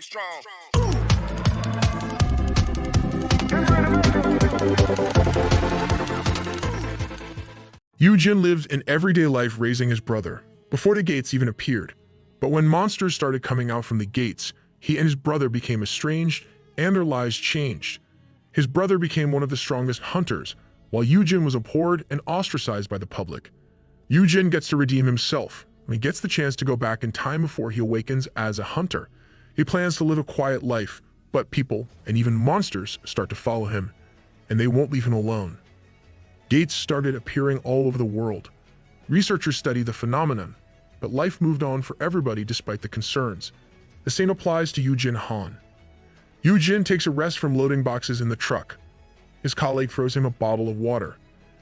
You strong. Yoojin lived an everyday life raising his brother, before the gates even appeared. But when monsters started coming out from the gates, he and his brother became estranged and their lives changed. His brother became one of the strongest hunters, while Yoojin was abhorred and ostracized by the public. Yoojin gets to redeem himself when he gets the chance to go back in time before he awakens as a hunter. He plans to live a quiet life, but people and even monsters start to follow him, and they won't leave him alone. Gates started appearing all over the world. Researchers studied the phenomenon, but life moved on for everybody despite the concerns. The same applies to Yoojin Han. Yoojin takes a rest from loading boxes in the truck. His colleague throws him a bottle of water.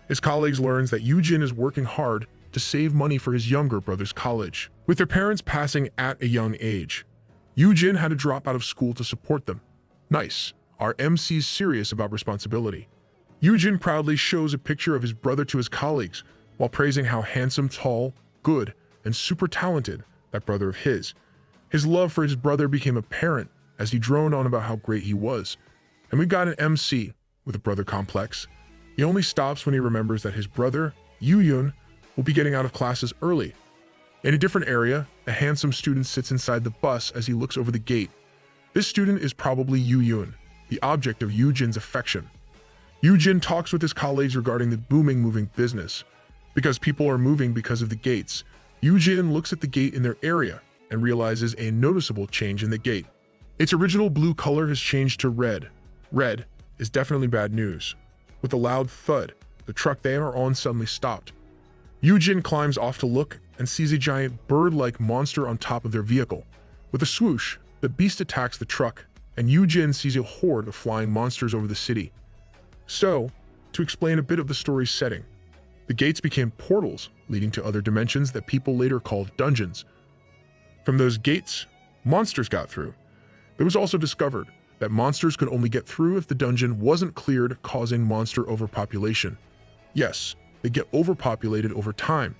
His colleagues learns that Yoojin is working hard to save money for his younger brother's college. With their parents passing at a young age, Yoojin had to drop out of school to support them. Nice. Our MC's serious about responsibility. Yoojin proudly shows a picture of his brother to his colleagues while praising how handsome, tall, good, and super talented that brother of his. His love for his brother became apparent as he droned on about how great he was. And we got an MC with a brother complex. He only stops when he remembers that his brother, Yoojin, will be getting out of classes early. In a different area, a handsome student sits inside the bus as he looks over the gate. This student is probably Yoojin, the object of Yoojin's affection. Yoojin talks with his colleagues regarding the booming moving business. Because people are moving because of the gates, Yoojin looks at the gate in their area and realizes a noticeable change in the gate. Its original blue color has changed to red. Red is definitely bad news. With a loud thud, the truck they are on suddenly stopped. Yoojin climbs off to look and sees a giant bird-like monster on top of their vehicle. With a swoosh, the beast attacks the truck, and Yoojin sees a horde of flying monsters over the city. So, to explain a bit of the story's setting, the gates became portals leading to other dimensions that people later called dungeons. From those gates, monsters got through. It was also discovered that monsters could only get through if the dungeon wasn't cleared, causing monster overpopulation. Yes, they get overpopulated over time.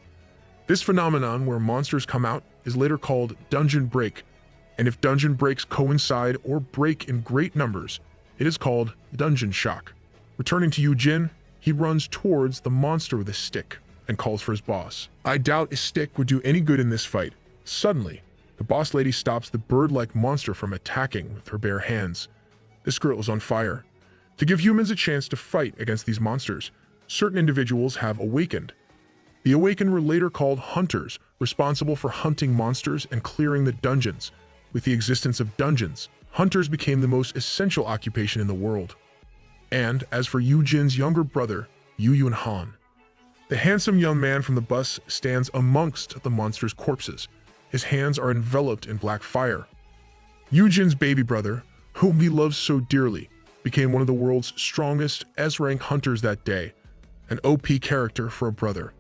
This phenomenon where monsters come out is later called dungeon break, and if dungeon breaks coincide or break in great numbers, it is called dungeon shock. Returning to Yoojin, he runs towards the monster with a stick and calls for his boss. I doubt a stick would do any good in this fight. Suddenly, the boss lady stops the bird-like monster from attacking with her bare hands. This girl is on fire. To give humans a chance to fight against these monsters, certain individuals have awakened. The awakened were later called hunters, responsible for hunting monsters and clearing the dungeons. With the existence of dungeons, hunters became the most essential occupation in the world. And as for Yoojin's younger brother, Yoojin Han, the handsome young man from the bus stands amongst the monster's corpses. His hands are enveloped in black fire. Yoojin's baby brother, whom he loves so dearly, became one of the world's strongest S-rank hunters that day, an OP character for a brother.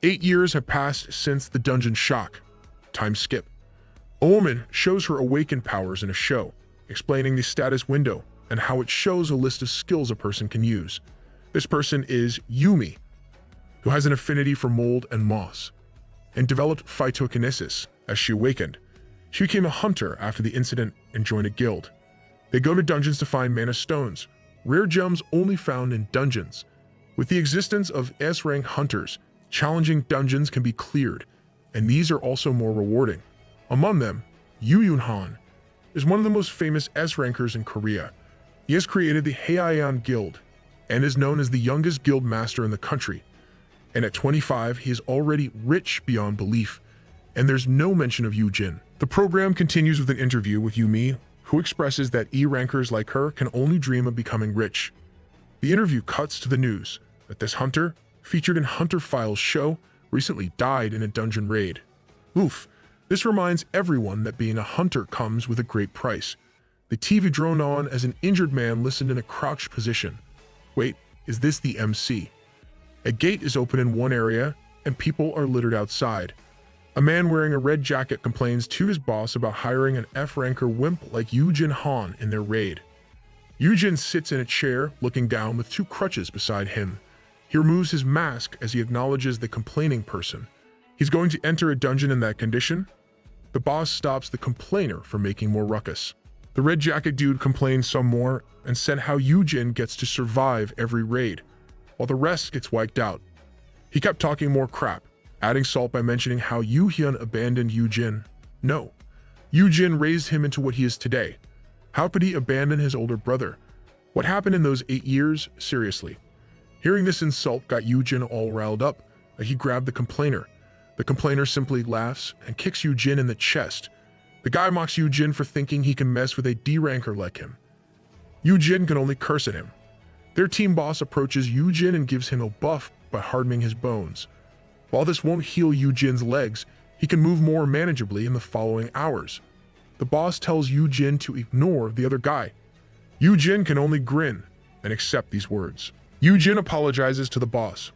8 years have passed since the dungeon shock. Time skip. A woman shows her awakened powers in a show, explaining the status window and how it shows a list of skills a person can use. This person is Yumi, who has an affinity for mold and moss, and developed phytokinesis as she awakened. She became a hunter after the incident and joined a guild. They go to dungeons to find mana stones, rare gems only found in dungeons. With the existence of S-rank hunters, challenging dungeons can be cleared, and these are also more rewarding. Among them, Yoojin Han is one of the most famous S-rankers in Korea. He has created the Heian Guild and is known as the youngest guild master in the country. And at 25, he is already rich beyond belief, and there's no mention of Yoojin. The program continues with an interview with Yumi, who expresses that E-rankers like her can only dream of becoming rich. The interview cuts to the news that this hunter, featured in Hunter Files' show, recently died in a dungeon raid. Oof, this reminds everyone that being a hunter comes with a great price. The TV droned on as an injured man listened in a crouched position. Wait, is this the MC? A gate is open in one area, and people are littered outside. A man wearing a red jacket complains to his boss about hiring an F-ranker wimp like Yoojin Han in their raid. Yoojin sits in a chair, looking down with 2 crutches beside him. He removes his mask as he acknowledges the complaining person. He's going to enter a dungeon in that condition? The boss stops the complainer from making more ruckus. The red jacket dude complained some more and said how Yoojin gets to survive every raid, while the rest gets wiped out. He kept talking more crap, adding salt by mentioning how Yoojin abandoned Yoojin. No, Yoojin raised him into what he is today. How could he abandon his older brother? What happened in those 8 years? Seriously. Hearing this insult got Yoojin all riled up, and he grabbed the complainer. The complainer simply laughs and kicks Yoojin in the chest. The guy mocks Yoojin for thinking he can mess with a D-ranker like him. Yoojin can only curse at him. Their team boss approaches Yoojin and gives him a buff by hardening his bones. While this won't heal Yoojin's legs, he can move more manageably in the following hours. The boss tells Yoojin to ignore the other guy. Yoojin can only grin and accept these words. Yoojin apologizes to the boss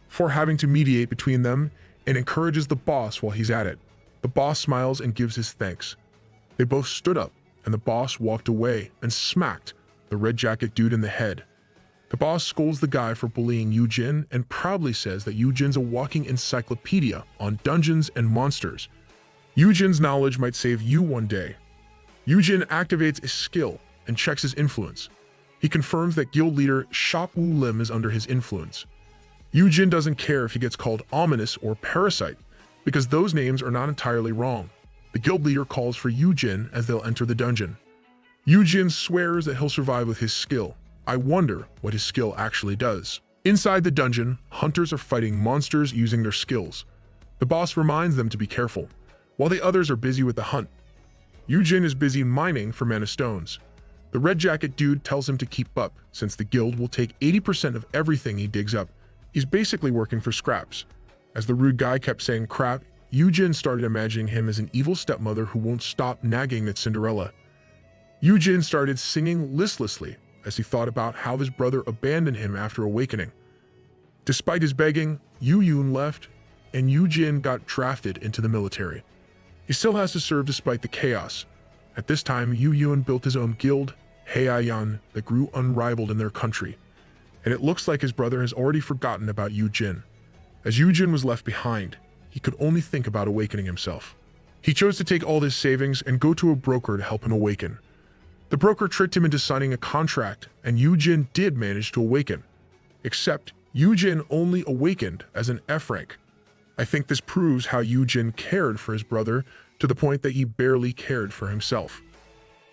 for having to mediate between them and encourages the boss while he's at it. The boss smiles and gives his thanks. They both stood up, and the boss walked away and smacked the red jacket dude in the head. The boss scolds the guy for bullying Yoojin and proudly says that Yoojin's a walking encyclopedia on dungeons and monsters. Yoojin's knowledge might save you one day. Yoojin activates a skill and checks his influence. He confirms that guild leader Shop Wu Lim is under his influence. Yoojin doesn't care if he gets called ominous or parasite, because those names are not entirely wrong. The guild leader calls for Yoojin as they'll enter the dungeon. Yoojin swears that he'll survive with his skill. I wonder what his skill actually does. Inside the dungeon, hunters are fighting monsters using their skills. The boss reminds them to be careful, while the others are busy with the hunt. Yoojin is busy mining for mana stones. The red jacket dude tells him to keep up, since the guild will take 80% of everything he digs up. He's basically working for scraps. As the rude guy kept saying crap, Yoojin started imagining him as an evil stepmother who won't stop nagging at Cinderella. Yoojin started singing listlessly as he thought about how his brother abandoned him after awakening. Despite his begging, Yoojin left, and Yoojin got drafted into the military. He still has to serve despite the chaos. At this time, Yoojin built his own guild, Heian, that grew unrivaled in their country, and it looks like his brother has already forgotten about Yoojin. As Yoojin was left behind, he could only think about awakening himself. He chose to take all his savings and go to a broker to help him awaken. The broker tricked him into signing a contract, and Yoojin did manage to awaken. Except, Yoojin only awakened as an F rank. I think this proves how Yoojin cared for his brother to the point that he barely cared for himself.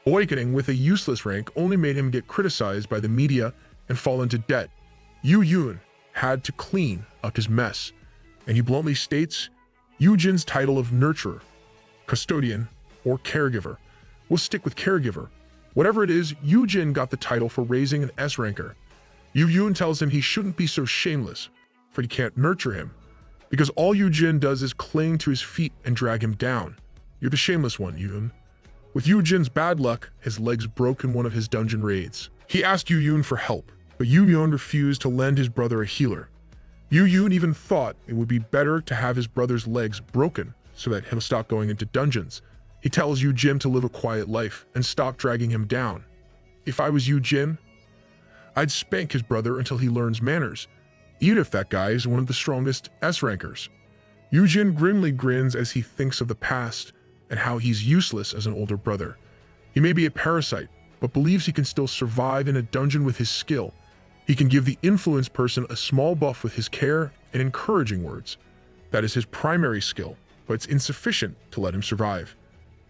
Awakening with a useless rank only made him get criticized by the media and fall into debt. Yoojin had to clean up his mess, and he bluntly states Yoojin's title of nurturer, custodian, or caregiver will stick with caregiver. Whatever it is, Yoojin got the title for raising an S-ranker. Yoojin tells him he shouldn't be so shameless, for he can't nurture him, because all Yoojin does is cling to his feet and drag him down. You're the shameless one, Yoojin. With Yoojin's bad luck, his legs broke in one of his dungeon raids. He asked Yoojin for help, but Yoojin refused to lend his brother a healer. Yoojin even thought it would be better to have his brother's legs broken so that he'll stop going into dungeons. He tells Yoojin to live a quiet life and stop dragging him down. If I was Yoojin, I'd spank his brother until he learns manners, even if that guy is one of the strongest S-rankers. Yoojin grimly grins as he thinks of the past and how he's useless as an older brother. He may be a parasite, but believes he can still survive in a dungeon with his skill. He can give the influence person a small buff with his care and encouraging words. That is his primary skill, but it's insufficient to let him survive.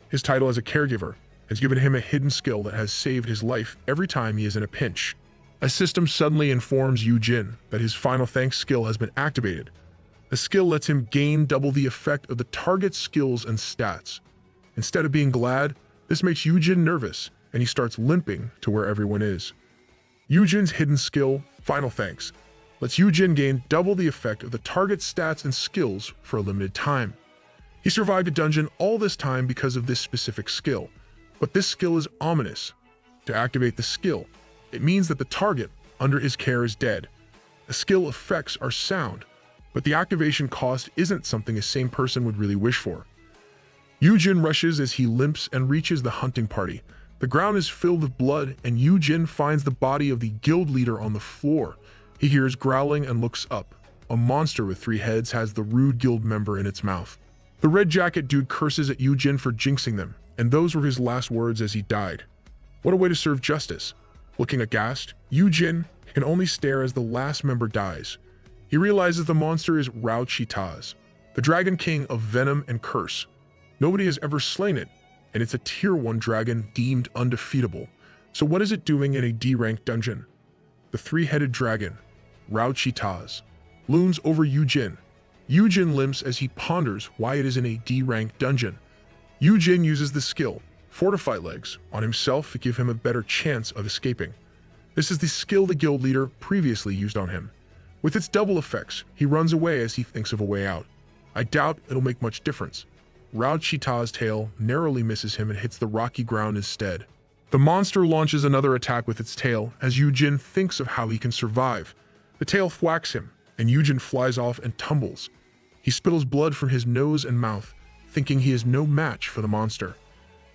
His title as a caregiver has given him a hidden skill that has saved his life every time he is in a pinch. A system suddenly informs Yoojin that his final thanks skill has been activated. The skill lets him gain double the effect of the target's skills and stats. Instead of being glad, this makes Yoojin nervous, and he starts limping to where everyone is. Yoojin's hidden skill, Final Thanks, lets Yoojin gain double the effect of the target's stats and skills for a limited time. He survived a dungeon all this time because of this specific skill, but this skill is ominous. To activate the skill, it means that the target under his care is dead. The skill effects are sound, but the activation cost isn't something a sane person would really wish for. Yoojin rushes as he limps and reaches the hunting party. The ground is filled with blood, and Yoojin finds the body of the guild leader on the floor. He hears growling and looks up. A monster with 3 heads has the rude guild member in its mouth. The red jacket dude curses at Yoojin for jinxing them, and those were his last words as he died. What a way to serve justice. Looking aghast, Yoojin can only stare as the last member dies. He realizes the monster is Rao-Chi-Taz, the Dragon King of Venom and Curse. Nobody has ever slain it, and it's a Tier 1 dragon deemed undefeatable. So what is it doing in a D-ranked dungeon? The three-headed dragon, Rao-Chi-Taz, looms over Yoojin. Yoojin limps as he ponders why it is in a D-ranked dungeon. Yoojin uses the skill, Fortify Legs, on himself to give him a better chance of escaping. This is the skill the guild leader previously used on him. With its double effects, he runs away as he thinks of a way out. I doubt it'll make much difference. Rao-Chi-Taz's tail narrowly misses him and hits the rocky ground instead. The monster launches another attack with its tail as Yoojin thinks of how he can survive. The tail thwacks him, and Yoojin flies off and tumbles. He spittles blood from his nose and mouth, thinking he is no match for the monster.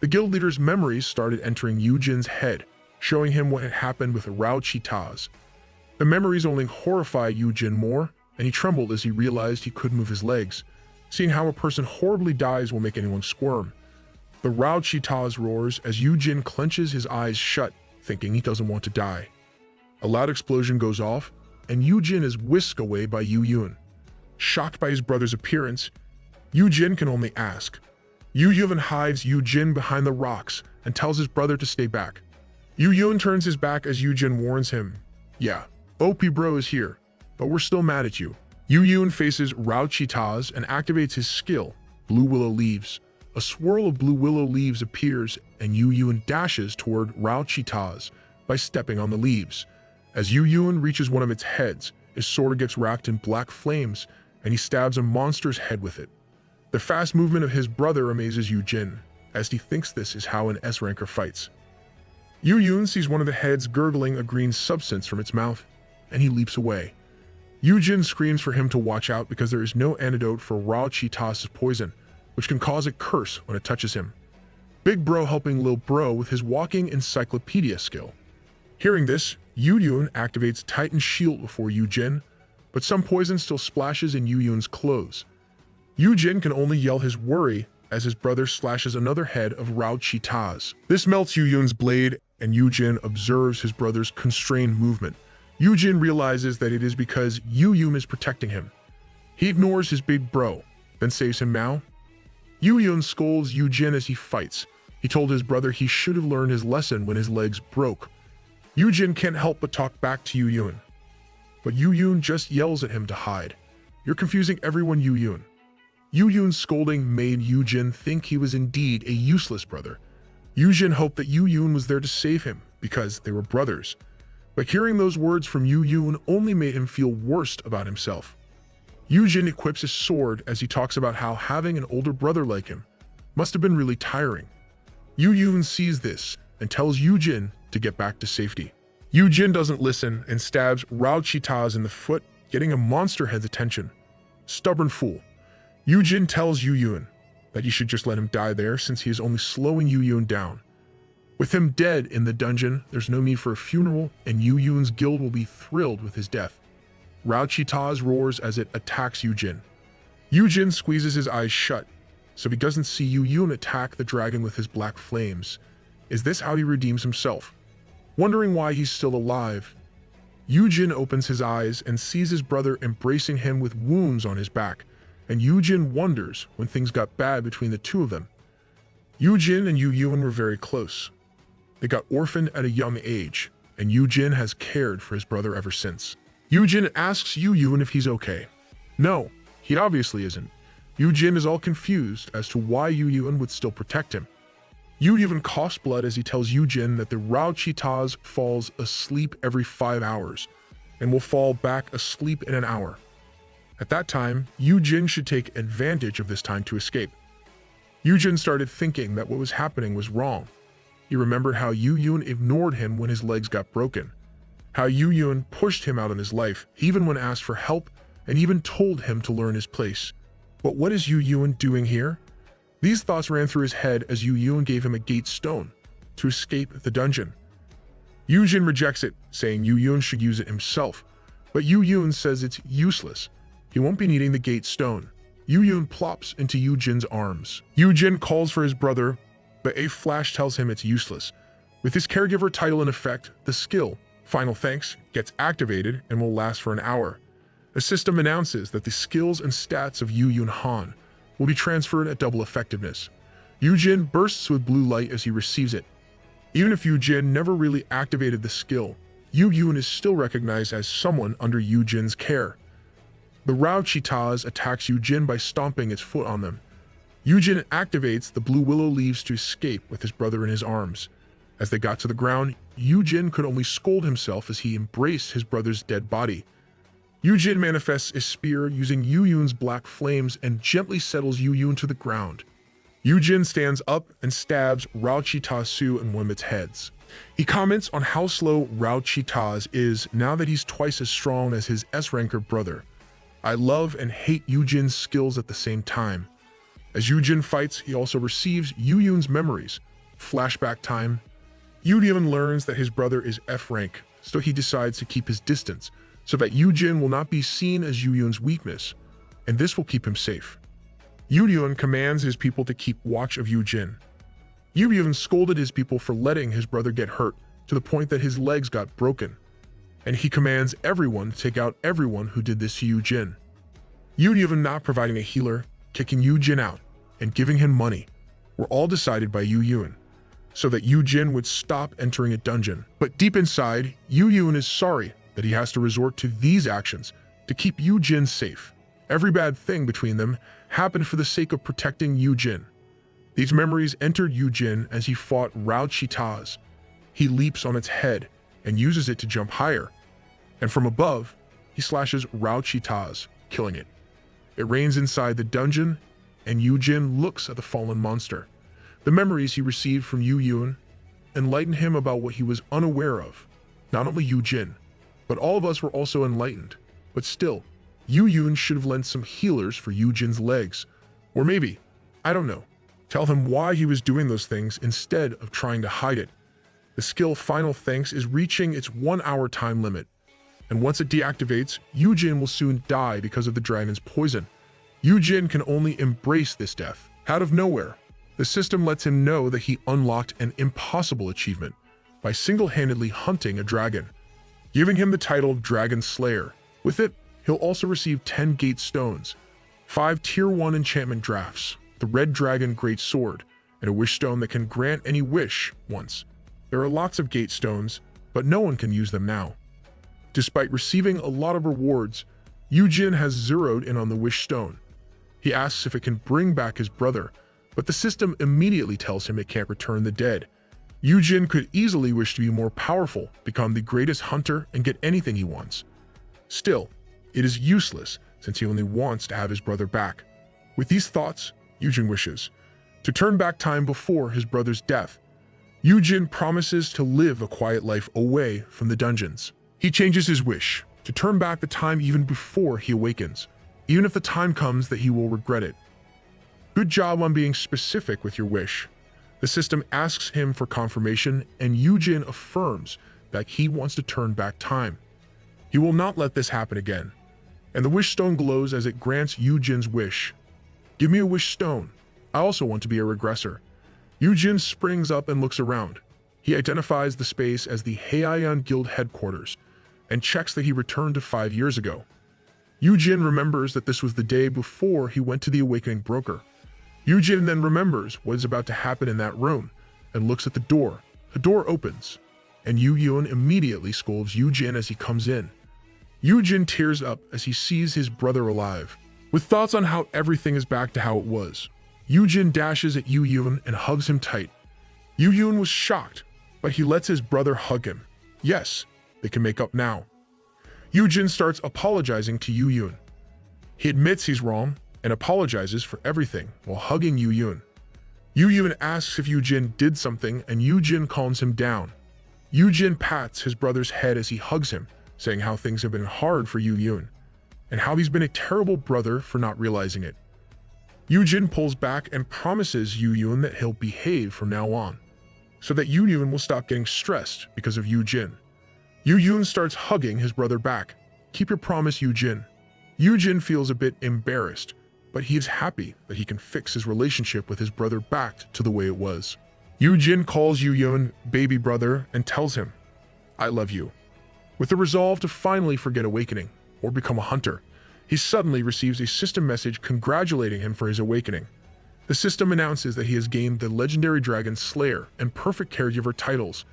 The guild leader's memories started entering Yoojin's head, showing him what had happened with Rao-Chi-Taz. The memories only horrified Yoojin more, and he trembled as he realized he couldn't move his legs. Seeing how a person horribly dies will make anyone squirm. The Rao-Chi-Taz roars as Yoojin clenches his eyes shut, thinking he doesn't want to die. A loud explosion goes off, and Yoojin is whisked away by Yoojin. Shocked by his brother's appearance, Yoojin can only ask. Yoojin hides Yoojin behind the rocks and tells his brother to stay back. Yoojin turns his back as Yoojin warns him. Yeah, OP bro is here, but we're still mad at you. Yoojin faces Rao-Chi-Taz and activates his skill, Blue Willow Leaves. A swirl of blue willow leaves appears and Yoojin dashes toward Rao-Chi-Taz by stepping on the leaves. As Yoojin reaches one of its heads, his sword gets wrapped in black flames and he stabs a monster's head with it. The fast movement of his brother amazes Yoojin, as he thinks this is how an S-ranker fights. Yoojin sees one of the heads gurgling a green substance from its mouth, and he leaps away. Yoojin screams for him to watch out because there is no antidote for Rao-Chi-Taz's poison, which can cause a curse when it touches him. Big Bro helping Lil Bro with his walking encyclopedia skill. Hearing this, Yoojin activates Titan Shield before Yoojin, but some poison still splashes in Yoojin's clothes. Yoojin can only yell his worry as his brother slashes another head of Rao-Chi-Taz. This melts Yoojin's blade, and Yoojin observes his brother's constrained movement. Yoojin realizes that it is because Yoojin is protecting him. He ignores his big bro, then saves him now. Yoojin scolds Yoojin as he fights. He told his brother he should have learned his lesson when his legs broke. Yoojin can't help but talk back to Yoojin, but Yoojin just yells at him to hide. You're confusing everyone, Yoojin. Yoojin's scolding made Yoojin think he was indeed a useless brother. Yoojin hoped that Yoojin was there to save him because they were brothers. But hearing those words from Yoojin only made him feel worse about himself. Yoojin equips his sword as he talks about how having an older brother like him must have been really tiring. Yoojin sees this and tells Yoojin to get back to safety. Yoojin doesn't listen and stabs Rao-Chi-Taz in the foot, getting a monster head's attention. Stubborn fool. Yoojin tells Yoojin that he should just let him die there since he is only slowing Yoojin down. With him dead in the dungeon, there's no need for a funeral, and Yoojin's guild will be thrilled with his death. Rao-Chi-Taz roars as it attacks Yoojin. Yoojin squeezes his eyes shut, so he doesn't see Yoojin attack the dragon with his black flames. Is this how he redeems himself? Wondering why he's still alive, Yoojin opens his eyes and sees his brother embracing him with wounds on his back, and Yoojin wonders when things got bad between the two of them. Yoojin and Yoojin were very close. They got orphaned at a young age, and Yoojin has cared for his brother ever since. Yoojin asks Yoojin if he's okay. No, he obviously isn't. Yoojin is all confused as to why Yoojin would still protect him. Yoojin coughs blood as he tells Yoojin that the Rao-Chi-Taz falls asleep every 5 hours, and will fall back asleep in an hour. At that time, Yoojin should take advantage of this time to escape. Yoojin started thinking that what was happening was wrong. He remembered how Yoojin ignored him when his legs got broken, how Yoojin pushed him out of his life, even when asked for help, and even told him to learn his place. But what is Yoojin doing here? These thoughts ran through his head as Yoojin gave him a gate stone to escape the dungeon. Yoojin rejects it, saying Yoojin should use it himself, but Yoojin says it's useless. He won't be needing the gate stone. Yoojin plops into Yoojin's arms. Yoojin calls for his brother, but a flash tells him it's useless. With his caregiver title in effect, the skill, Final Thanks, gets activated and will last for an hour. The system announces that the skills and stats of Yoojin Han will be transferred at double effectiveness. Yoojin bursts with blue light as he receives it. Even if Yoojin never really activated the skill, Yoojin is still recognized as someone under Yoojin's care. The Rao Cheetahs attacks Yoojin by stomping its foot on them. Yoojin activates the blue willow leaves to escape with his brother in his arms. As they got to the ground, Yoojin could only scold himself as he embraced his brother's dead body. Yoojin manifests a spear using Yoojin's black flames and gently settles Yoojin to the ground. Yoojin stands up and stabs Rao Cheetah Su in one of its heads. He comments on how slow Rao Cheetah's is now that he's twice as strong as his S-ranker brother. I love and hate Yoojin's skills at the same time. As Yoojin fights, he also receives Yoojin's memories. Flashback time. Yoojin learns that his brother is F-rank, so he decides to keep his distance, so that Yoojin will not be seen as Yoojin's weakness, and this will keep him safe. Yoojin commands his people to keep watch of Yoojin. Yoojin scolded his people for letting his brother get hurt, to the point that his legs got broken, and he commands everyone to take out everyone who did this to Yoojin. Yoojin not providing a healer, kicking Yoojin out, and giving him money were all decided by Yoojin, so that Yoojin would stop entering a dungeon. But deep inside, Yoojin is sorry that he has to resort to these actions to keep Yoojin safe. Every bad thing between them happened for the sake of protecting Yoojin. These memories entered Yoojin as he fought Rao Cheetahs. He leaps on its head and uses it to jump higher, and from above, he slashes Rao Cheetahs, killing it. It rains inside the dungeon, and Yoojin looks at the fallen monster. The memories he received from Yoojin enlightened him about what he was unaware of. Not only Yoojin, but all of us were also enlightened. But still, Yoojin should have lent some healers for Yoojin's legs. Or maybe, I don't know, tell him why he was doing those things instead of trying to hide it. The skill Final Thanks is reaching its 1 hour time limit, and once it deactivates, Yoojin will soon die because of the dragon's poison. Yoojin can only embrace this death. Out of nowhere, the system lets him know that he unlocked an impossible achievement by single-handedly hunting a dragon, giving him the title Dragon Slayer. With it, he'll also receive 10 gate stones, 5 tier 1 enchantment drafts, the Red Dragon Great Sword, and a wish stone that can grant any wish once. There are lots of gate stones, but no one can use them now. Despite receiving a lot of rewards, Yoojin has zeroed in on the wish stone. He asks if it can bring back his brother, but the system immediately tells him it can't return the dead. Yoojin could easily wish to be more powerful, become the greatest hunter, and get anything he wants. Still, it is useless since he only wants to have his brother back. With these thoughts, Yoojin wishes to turn back time before his brother's death. Yoojin promises to live a quiet life away from the dungeons. He changes his wish to turn back the time even before he awakens, even if the time comes that he will regret it. Good job on being specific with your wish. The system asks him for confirmation, and Yoojin affirms that he wants to turn back time. He will not let this happen again, and the wish stone glows as it grants Yoojin's wish. Give me a wish stone. I also want to be a regressor. Yoojin springs up and looks around. He identifies the space as the Heian Guild headquarters and checks that he returned to 5 years ago. Yoojin remembers that this was the day before he went to the Awakening Broker. Yoojin then remembers what is about to happen in that room and looks at the door. The door opens, and Yoojin immediately scolds Yoojin as he comes in. Yoojin tears up as he sees his brother alive. With thoughts on how everything is back to how it was, Yoojin dashes at Yoojin and hugs him tight. Yoojin was shocked, but he lets his brother hug him. Yes, they can make up now. Yoojin starts apologizing to Yoojin. He admits he's wrong and apologizes for everything while hugging Yoojin. Yoojin asks if Yoojin did something, and Yoojin calms him down. Yoojin pats his brother's head as he hugs him, saying how things have been hard for Yoojin and how he's been a terrible brother for not realizing it. Yoojin pulls back and promises Yoojin that he'll behave from now on, so that Yoojin will stop getting stressed because of Yoojin. Yoojin starts hugging his brother back. Keep your promise, Yoojin. Yoojin feels a bit embarrassed, but he is happy that he can fix his relationship with his brother back to the way it was. Yoojin calls Yoojin baby brother and tells him, "I love you." With the resolve to finally forget awakening or become a hunter, he suddenly receives a system message congratulating him for his awakening. The system announces that he has gained the legendary dragon Slayer and perfect caregiver titles.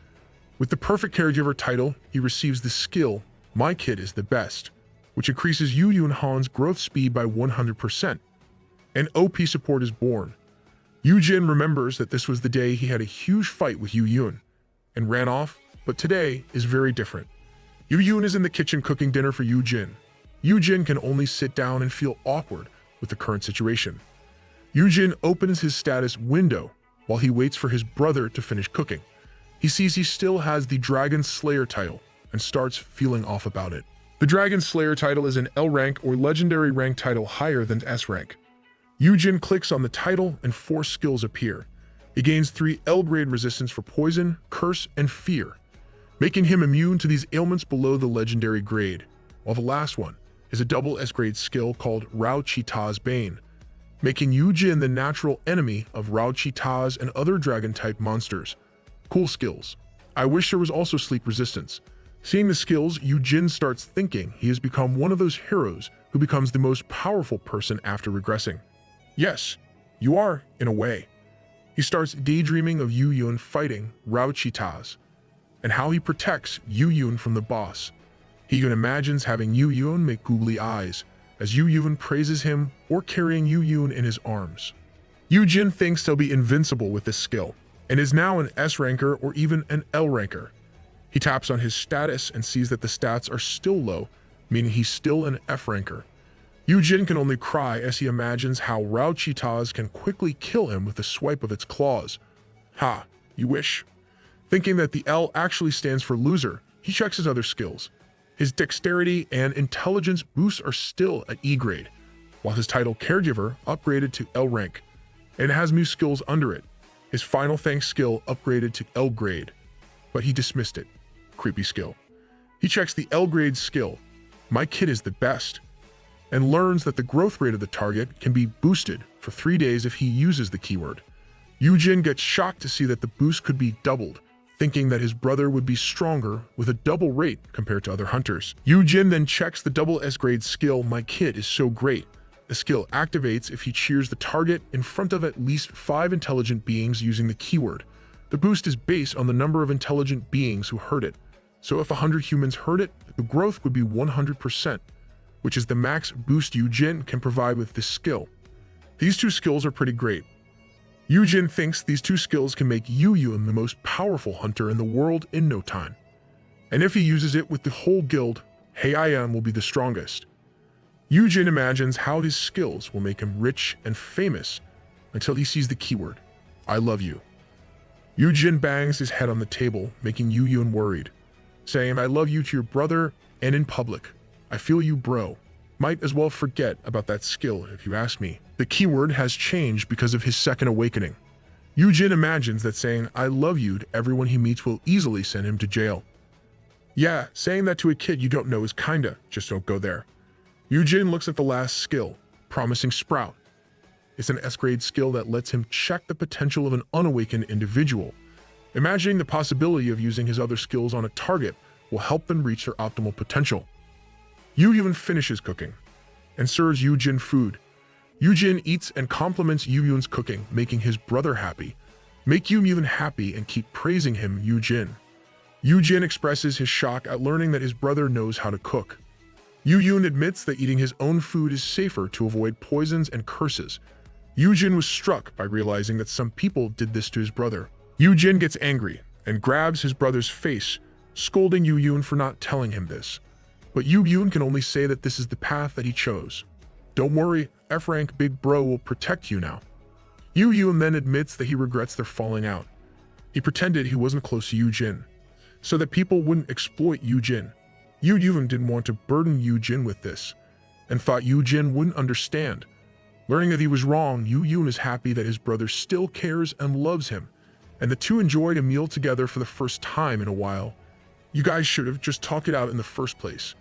With the perfect caregiver title, he receives the skill, "My Kid is the Best," which increases Yu Yun Han's growth speed by 100%. An OP support is born. Yoojin remembers that this was the day he had a huge fight with Yu Yun and ran off, but today is very different. Yu Yun is in the kitchen cooking dinner for Yoojin. Yoojin can only sit down and feel awkward with the current situation. Yoojin opens his status window while he waits for his brother to finish cooking. He sees he still has the Dragon Slayer title and starts feeling off about it. The Dragon Slayer title is an L rank or legendary rank title higher than S rank. Yoojin clicks on the title and 4 skills appear. He gains 3 L grade resistance for poison, curse, and fear, making him immune to these ailments below the legendary grade, while the last one is a double S grade skill called Rao Chita's Bane, making Yoojin the natural enemy of Rao Chita's and other dragon-type monsters. Cool skills. I wish there was also sleep resistance. Seeing the skills, Yoojin starts thinking he has become one of those heroes who becomes the most powerful person after regressing. Yes, you are, in a way. He starts daydreaming of Yu Yun fighting Rao Chitaz and how he protects Yu Yun from the boss. He even imagines having Yu Yun make googly eyes as Yu Yun praises him or carrying Yu Yun in his arms. Yoojin thinks he'll be invincible with this skill and is now an S ranker or even an L ranker. He taps on his status and sees that the stats are still low, meaning he's still an F ranker. Yoojin can only cry as he imagines how Rao Chitaz can quickly kill him with a swipe of its claws. Ha, you wish. Thinking that the L actually stands for loser, he checks his other skills. His dexterity and intelligence boosts are still at E grade, while his title Caregiver upgraded to L rank, and has new skills under it. His Final Thanks skill upgraded to L grade, but he dismissed it. Creepy skill. He checks the L grade skill, My Kid is the Best, and learns that the growth rate of the target can be boosted for 3 days if he uses the keyword. Yoojin gets shocked to see that the boost could be doubled, thinking that his brother would be stronger with a double rate compared to other hunters. Yoojin then checks the double S grade skill, My Kid is so great. The skill activates if he cheers the target in front of at least 5 intelligent beings using the keyword. The boost is based on the number of intelligent beings who heard it. So if 100 humans heard it, the growth would be 100%, which is the max boost Yoojin can provide with this skill. These 2 skills are pretty great. Yoojin thinks these 2 skills can make Yu Yun the most powerful hunter in the world in no time. And if he uses it with the whole guild, Hey I Am will be the strongest. Yoojin imagines how his skills will make him rich and famous until he sees the keyword, I love you. Yoojin bangs his head on the table, making Yu Yun worried, saying, I love you to your brother and in public. I feel you, bro. Might as well forget about that skill if you ask me. The keyword has changed because of his second awakening. Yoojin imagines that saying I love you to everyone he meets will easily send him to jail. Yeah, saying that to a kid you don't know is kinda, just don't go there. Yoojin looks at the last skill, Promising Sprout. It's an S-grade skill that lets him check the potential of an unawakened individual. Imagining the possibility of using his other skills on a target will help them reach their optimal potential. Yu Yun finishes cooking and serves Yoojin food. Yoojin eats and compliments Yu Yun's cooking, making his brother happy. Make Yu Yun happy and keep praising him, Yoojin. Yoojin expresses his shock at learning that his brother knows how to cook. Yu Yun admits that eating his own food is safer to avoid poisons and curses. Yoojin was struck by realizing that some people did this to his brother. Yoojin gets angry and grabs his brother's face, scolding Yu Yun for not telling him this. But Yu Yun can only say that this is the path that he chose. Don't worry, F-rank big bro will protect you now. Yu Yun then admits that he regrets their falling out. He pretended he wasn't close to Yoojin, so that people wouldn't exploit Yoojin. Yu Yun didn't want to burden Yoojin with this, and thought Yoojin wouldn't understand. Learning that he was wrong, Yu Yun is happy that his brother still cares and loves him, and the two enjoyed a meal together for the first time in a while. You guys should have just talked it out in the first place.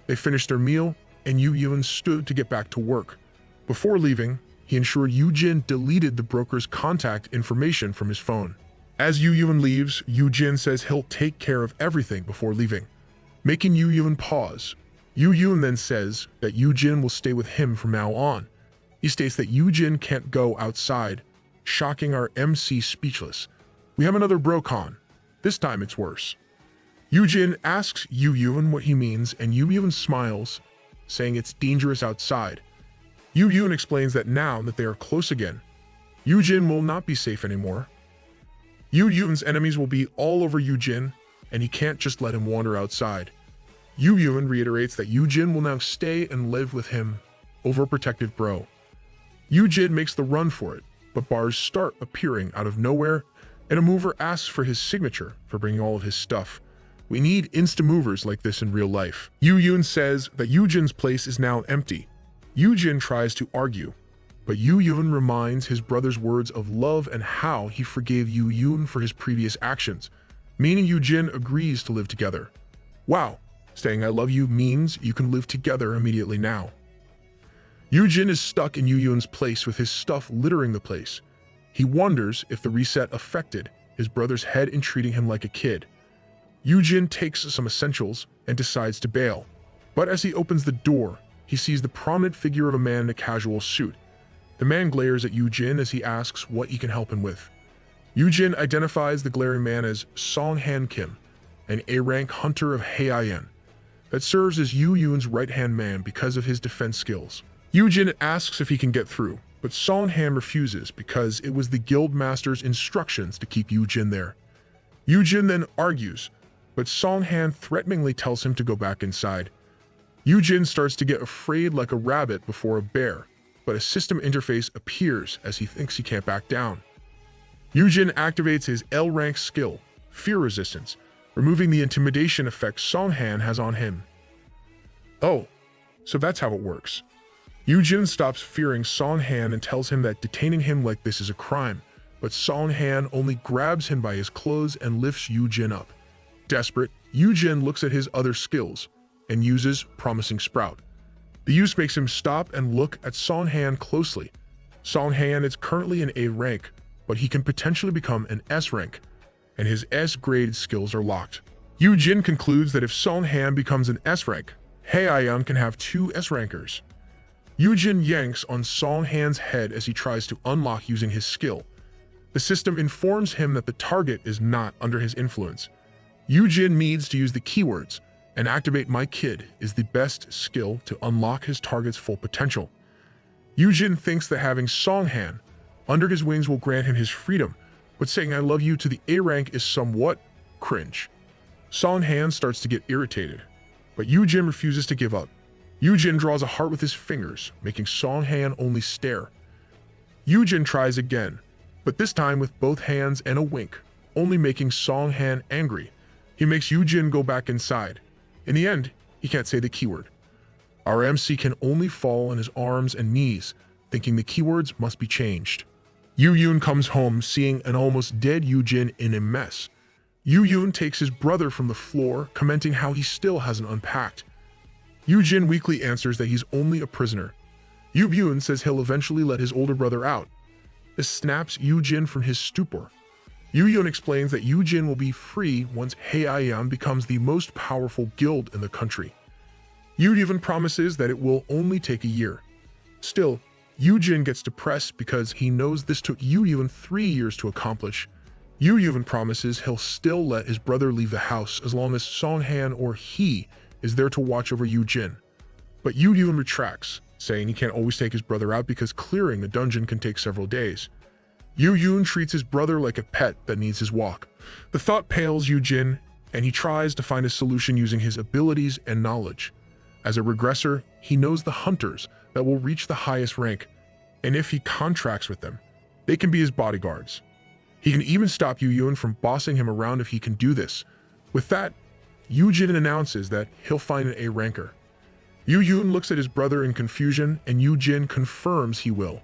They finished their meal, and Yu Yun stood to get back to work. Before leaving, he ensured Yoojin deleted the broker's contact information from his phone. As Yoojin leaves, Yoojin says he'll take care of everything before leaving, making Yoojin pause. Yoojin then says that Yoojin will stay with him from now on. He states that Yoojin can't go outside, shocking our MC speechless. We have another brocon. This time it's worse. Yoojin asks Yoojin what he means, and Yoojin smiles, saying it's dangerous outside. Yoojin explains that now that they are close again, Yoojin will not be safe anymore. Yoojin's enemies will be all over Yoojin, and he can't just let him wander outside. Yoojin reiterates that Yoojin will now stay and live with him, overprotective bro. Yoojin makes the run for it, but bars start appearing out of nowhere, and a mover asks for his signature for bringing all of his stuff. We need insta-movers like this in real life. Yoojin says that Yoojin's place is now empty. Yoojin tries to argue, but Yoojin reminds his brother's words of love and how he forgave Yoojin for his previous actions, meaning Yoojin agrees to live together. Wow, saying I love you means you can live together immediately now. Yoojin is stuck in Yoojin's place with his stuff littering the place. He wonders if the reset affected his brother's head in treating him like a kid. Yoojin takes some essentials and decides to bail, but as he opens the door, he sees the prominent figure of a man in a casual suit. The man glares at Yoojin as he asks what he can help him with. Yoojin identifies the glaring man as Song-han Kim, an A-rank hunter of Heian that serves as Yoojin's right-hand man because of his defense skills. Yoojin asks if he can get through, but Song-han refuses because it was the guild master's instructions to keep Yoojin there. Yoojin then argues, but Song-han threateningly tells him to go back inside. Yoojin starts to get afraid like a rabbit before a bear, but a system interface appears as he thinks he can't back down. Yoojin activates his L-rank skill, Fear Resistance, removing the intimidation effect Song-han has on him. Oh, so that's how it works. Yoojin stops fearing Song-han and tells him that detaining him like this is a crime, but Song-han only grabs him by his clothes and lifts Yoojin up. Desperate, Yoojin looks at his other skills and uses Promising Sprout. The use makes him stop and look at Song-han closely. Song-han is currently an A rank, but he can potentially become an S rank, and his S-grade skills are locked. Yoojin concludes that if Song-han becomes an S rank, Heian can have 2 S rankers. Yoojin yanks on Song-han's head as he tries to unlock using his skill. The system informs him that the target is not under his influence. Yoojin needs to use the keywords, and activate My Kid is the best skill to unlock his target's full potential. Yoojin thinks that having Song-han under his wings will grant him his freedom, but saying I love you to the A rank is somewhat cringe. Song-han starts to get irritated, but Yoojin refuses to give up. Yoojin draws a heart with his fingers, making Song-han only stare. Yoojin tries again, but this time with both hands and a wink, only making Song-han angry. He makes Yoojin go back inside. In the end, he can't say the keyword. Our MC can only fall on his arms and knees, thinking the keywords must be changed. Yoojin comes home seeing an almost dead Yoojin in a mess. Yoojin takes his brother from the floor, commenting how he still hasn't unpacked. Yoojin weakly answers that he's only a prisoner. Yoojin says he'll eventually let his older brother out. This snaps Yoojin from his stupor. Yoojin explains that Yoojin will be free once Heian becomes the most powerful guild in the country. Yoojin promises that it will only take a year. Still, Yoojin gets depressed because he knows this took Yoojin 3 years to accomplish. Yoojin promises he'll still let his brother leave the house as long as Song-han or he is there to watch over Yoojin. But Yoojin retracts, saying he can't always take his brother out because clearing a dungeon can take several days. Yoojin treats his brother like a pet that needs his walk. The thought pails Yoojin, and he tries to find a solution using his abilities and knowledge. As a regressor, he knows the hunters that will reach the highest rank, and if he contracts with them, they can be his bodyguards. He can even stop Yoojin from bossing him around if he can do this. With that, Yoojin announces that he'll find an A ranker. Yoojin looks at his brother in confusion, and Yoojin confirms he will.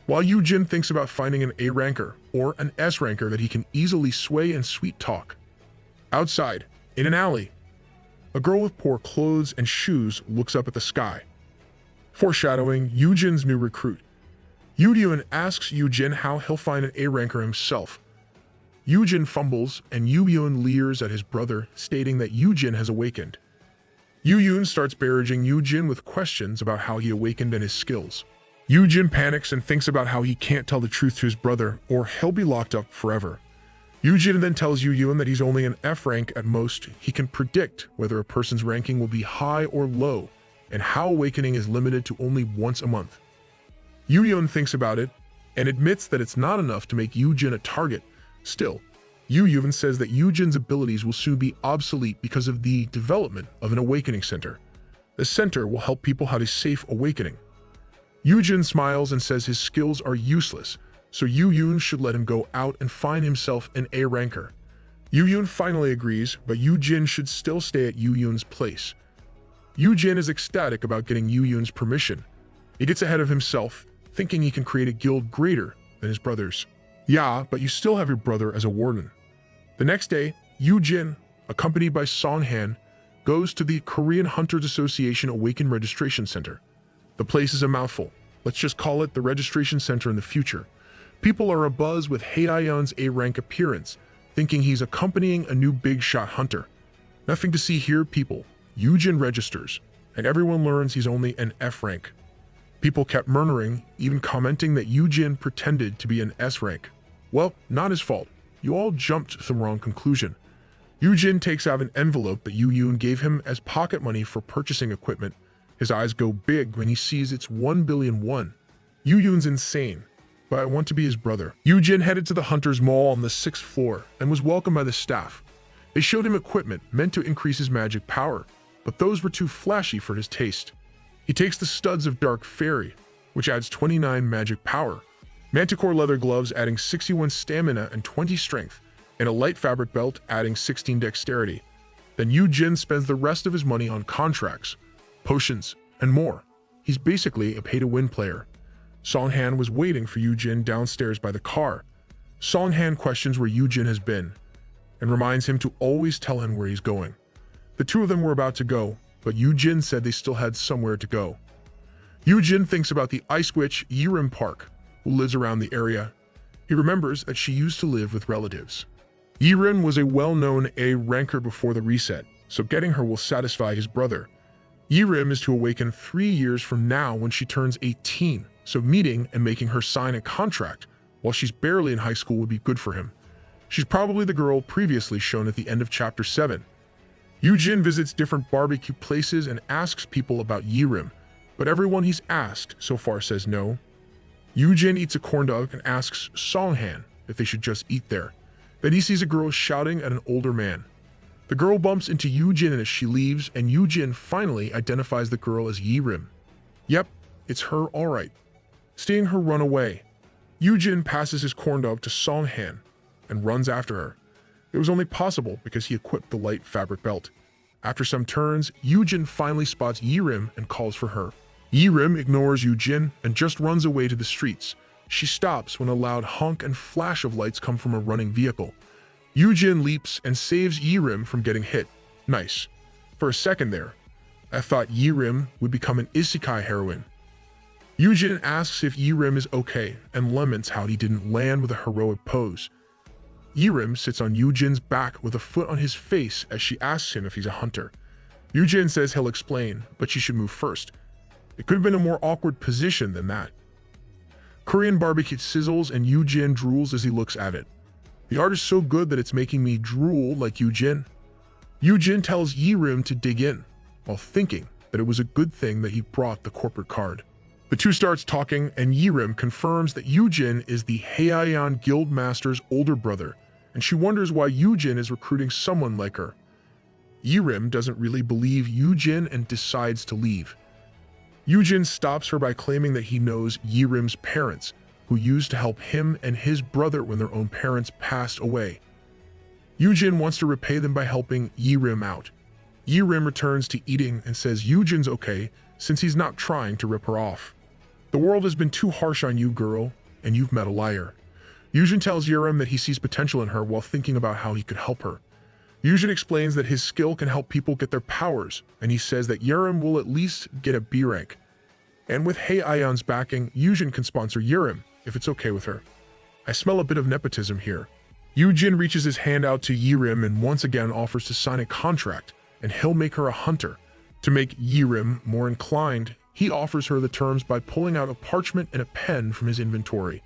While Yoojin thinks about finding an A ranker or an S ranker that he can easily sway and sweet talk. Outside, in an alley, a girl with poor clothes and shoes looks up at the sky, foreshadowing Yoojin's new recruit. Yoojin asks Yoojin how he'll find an A ranker himself. Yoojin fumbles, and Yoojin leers at his brother, stating that Yoojin has awakened. Yoojin starts barraging Yoojin with questions about how he awakened and his skills. Yoojin panics and thinks about how he can't tell the truth to his brother, or he'll be locked up forever. Yoojin then tells Yoojin that he's only an F rank at most. He can predict whether a person's ranking will be high or low, and how awakening is limited to only once a month. Yoojin thinks about it, and admits that it's not enough to make Yoojin a target. Still, Yoojin says that Yoojin's abilities will soon be obsolete because of the development of an awakening center. The center will help people have a safe awakening. Yoojin smiles and says his skills are useless, so Yoojin should let him go out and find himself an A ranker. Yoojin finally agrees, but Yoojin should still stay at Yoojin's place. Yoojin is ecstatic about getting Yoojin's permission. He gets ahead of himself, thinking he can create a guild greater than his brother's. Yeah, but you still have your brother as a warden. The next day, Yoojin, accompanied by Songhan, goes to the Korean Hunters Association Awaken Registration Center. The place is a mouthful. Let's just call it the registration center in the future. People are abuzz with Haeyeon's A-rank appearance, thinking he's accompanying a new big-shot hunter. Nothing to see here, people. Yoojin registers, and everyone learns he's only an F rank. People kept murmuring, even commenting that Yoojin pretended to be an S rank. Well, not his fault. You all jumped to the wrong conclusion. Yoojin takes out an envelope that Yoojin gave him as pocket money for purchasing equipment. His eyes go big when he sees it's 1 billion won. Yoojin's insane, but I want to be his brother. Yoojin headed to the Hunter's Mall on the 6th floor and was welcomed by the staff. They showed him equipment meant to increase his magic power, but those were too flashy for his taste. He takes the studs of Dark Fairy, which adds 29 magic power, Manticore leather gloves adding 61 stamina and 20 strength, and a light fabric belt adding 16 dexterity. Then Yoojin spends the rest of his money on contracts, potions, and more. He's basically a pay-to-win player. Songhan was waiting for Yoojin downstairs by the car. Songhan questions where Yoojin has been, and reminds him to always tell him where he's going. The two of them were about to go, but Yoojin said they still had somewhere to go. Yoojin thinks about the ice witch Yirim Park, who lives around the area. He remembers that she used to live with relatives. Yirim was a well-known A-ranker before the reset, so getting her will satisfy his brother. Yirim is to awaken 3 years from now when she turns 18, so meeting and making her sign a contract while she's barely in high school would be good for him. She's probably the girl previously shown at the end of Chapter 7. Yoojin visits different barbecue places and asks people about Yirim, but everyone he's asked so far says no. Yoojin eats a corn dog and asks Songhan if they should just eat there. Then he sees a girl shouting at an older man. The girl bumps into Yoojin as she leaves, and Yoojin finally identifies the girl as Yirim. Yep, it's her alright. Seeing her run away, Yoojin passes his corn dog to Songhan and runs after her. It was only possible because he equipped the light fabric belt. After some turns, Yoojin finally spots Yirim and calls for her. Yirim ignores Yoojin and just runs away to the streets. She stops when a loud honk and flash of lights come from a running vehicle. Yoojin leaps and saves Yirim from getting hit. Nice. For a second there, I thought Yirim would become an isekai heroine. Yoojin asks if Yirim is okay and laments how he didn't land with a heroic pose. Yirim sits on Yoojin's back with a foot on his face as she asks him if he's a hunter. Yoojin says he'll explain, but she should move first. It could have been a more awkward position than that. Korean barbecue sizzles and Yoojin drools as he looks at it. The art is so good that it's making me drool like Yoojin. Yoojin tells Yirim to dig in, while thinking that it was a good thing that he brought the corporate card. The two starts talking and Yirim confirms that Yoojin is the Haeyeon Guild Master's older brother, and she wonders why Yoojin is recruiting someone like her. Yirim doesn't really believe Yoojin and decides to leave. Yoojin stops her by claiming that he knows Yirim's parents, who used to help him and his brother when their own parents passed away. Yoojin wants to repay them by helping Yirim out. Yirim returns to eating and says Yoojin's okay since he's not trying to rip her off. The world has been too harsh on you, girl, and you've met a liar. Yoojin tells Yirim that he sees potential in her while thinking about how he could help her. Yoojin explains that his skill can help people get their powers, and he says that Yirim will at least get a B rank. And with Haeyeon's backing, Yoojin can sponsor Yirim if it's okay with her. I smell a bit of nepotism here. Yoojin reaches his hand out to Yirim and once again offers to sign a contract, and he'll make her a hunter. To make Yirim more inclined, he offers her the terms by pulling out a parchment and a pen from his inventory.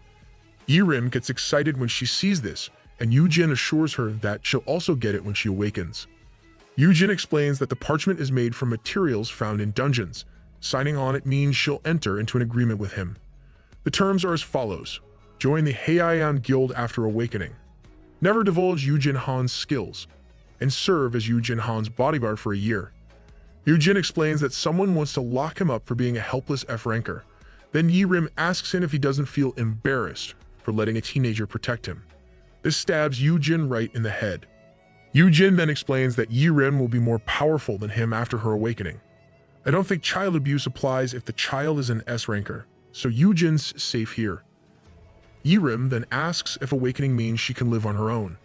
Yirim gets excited when she sees this, and Yoojin assures her that she'll also get it when she awakens. Yoojin explains that the parchment is made from materials found in dungeons. Signing on it means she'll enter into an agreement with him. The terms are as follows: join the Heian Guild after awakening, never divulge Yoojin Han's skills, and serve as Yoojin Han's bodyguard for a year. Yoojin explains that someone wants to lock him up for being a helpless F-ranker. Then Yirim asks him if he doesn't feel embarrassed for letting a teenager protect him. This stabs Yoojin right in the head. Yoojin then explains that Yirim will be more powerful than him after her awakening. I don't think child abuse applies if the child is an S-ranker, so Yoojin's safe here. Yirim then asks if awakening means she can live on her own.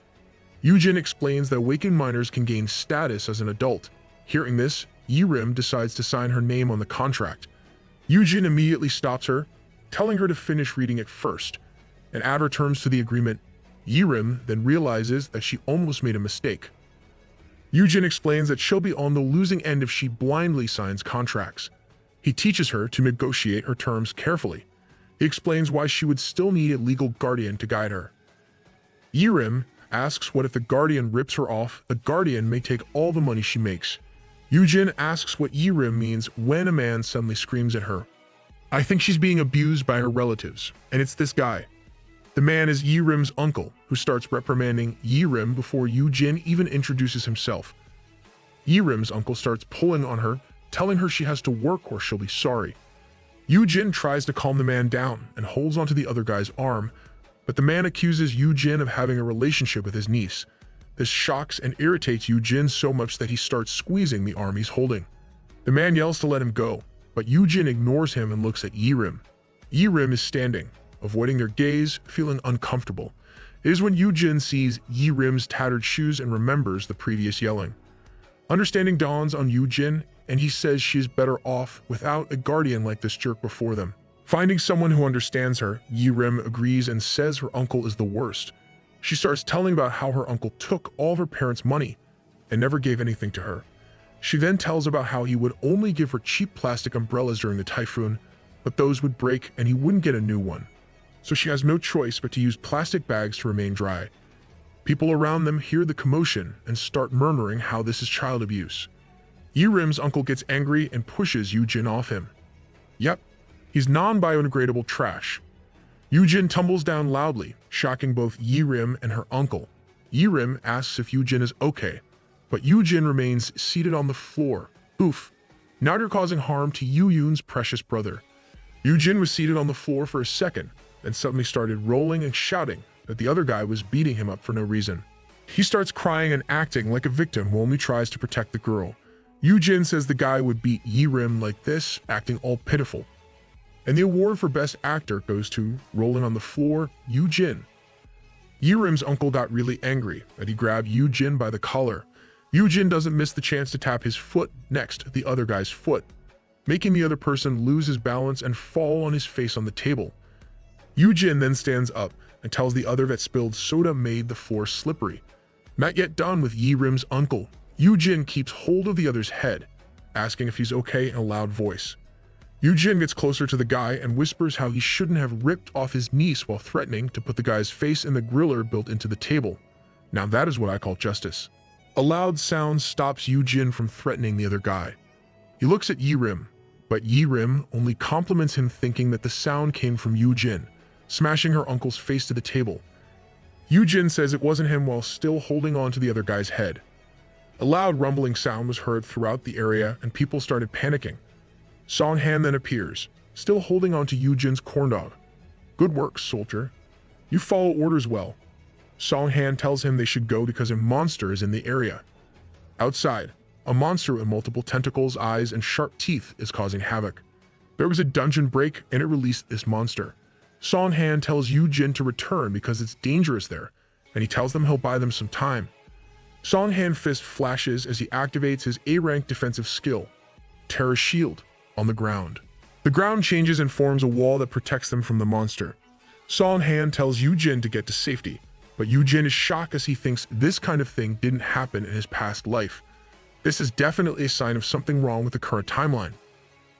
Yoojin explains that awakened minors can gain status as an adult. Hearing this, Yirim decides to sign her name on the contract. Yoojin immediately stops her, telling her to finish reading it first, and add her terms to the agreement. Yirim then realizes that she almost made a mistake. Yoojin explains that she'll be on the losing end if she blindly signs contracts. He teaches her to negotiate her terms carefully. He explains why she would still need a legal guardian to guide her. Yirim asks what if the guardian rips her off, the guardian may take all the money she makes. Yoojin asks what Yirim means when a man suddenly screams at her. I think she's being abused by her relatives, and it's this guy. The man is Yirim's uncle, who starts reprimanding Yirim before Yoojin even introduces himself. Yirim's uncle starts pulling on her, telling her she has to work or she'll be sorry. Yoojin tries to calm the man down and holds onto the other guy's arm, but the man accuses Yoojin of having a relationship with his niece. This shocks and irritates Yoojin so much that he starts squeezing the arm he's holding. The man yells to let him go, but Yoojin ignores him and looks at Yirim. Yirim is standing, avoiding their gaze, feeling uncomfortable. It is when Yoojin sees Yirim's tattered shoes and remembers the previous yelling. Understanding dawns on Yoojin, and he says she is better off without a guardian like this jerk before them. Finding someone who understands her, Yirim agrees and says her uncle is the worst. She starts telling about how her uncle took all of her parents' money and never gave anything to her. She then tells about how he would only give her cheap plastic umbrellas during the typhoon, but those would break and he wouldn't get a new one. So she has no choice but to use plastic bags to remain dry. People around them hear the commotion and start murmuring how this is child abuse. Yirim's uncle gets angry and pushes Yoojin off him. Yep, he's non-biodegradable trash. Yoojin tumbles down loudly, shocking both Yirim and her uncle. Yirim asks if Yoojin is okay, but Yoojin remains seated on the floor. Oof, now you're causing harm to Yoojin's precious brother. Yoojin was seated on the floor for a second, then suddenly started rolling and shouting that the other guy was beating him up for no reason. He starts crying and acting like a victim who only tries to protect the girl. Yoojin says the guy would beat Yirim like this, acting all pitiful. And the award for Best Actor goes to, rolling on the floor, Yoojin. Yirim's uncle got really angry that he grabbed Yoojin by the collar. Yoojin doesn't miss the chance to tap his foot next to the other guy's foot, making the other person lose his balance and fall on his face on the table. Yoojin then stands up and tells the other that spilled soda made the floor slippery. Not yet done with Yirim's uncle, Yoojin keeps hold of the other's head, asking if he's okay in a loud voice. Yoojin gets closer to the guy and whispers how he shouldn't have ripped off his niece while threatening to put the guy's face in the griller built into the table. Now that is what I call justice. A loud sound stops Yoojin from threatening the other guy. He looks at Yirim, but Yirim only compliments him, thinking that the sound came from Yoojin, smashing her uncle's face to the table. Yoojin says it wasn't him while still holding on to the other guy's head. A loud rumbling sound was heard throughout the area and people started panicking. Songhan then appears, still holding on to Yoojin's corn dog. Good work, soldier. You follow orders well. Songhan tells him they should go because a monster is in the area. Outside, a monster with multiple tentacles, eyes, and sharp teeth is causing havoc. There was a dungeon break and it released this monster. Songhan tells Yoojin to return because it's dangerous there, and he tells them he'll buy them some time. Songhan Fist flashes as he activates his A-rank defensive skill, Terra Shield, on the ground. The ground changes and forms a wall that protects them from the monster. Songhan tells Yoojin to get to safety, But Yoojin is shocked as he thinks this kind of thing didn't happen in his past life. This is definitely a sign of something wrong with the current timeline.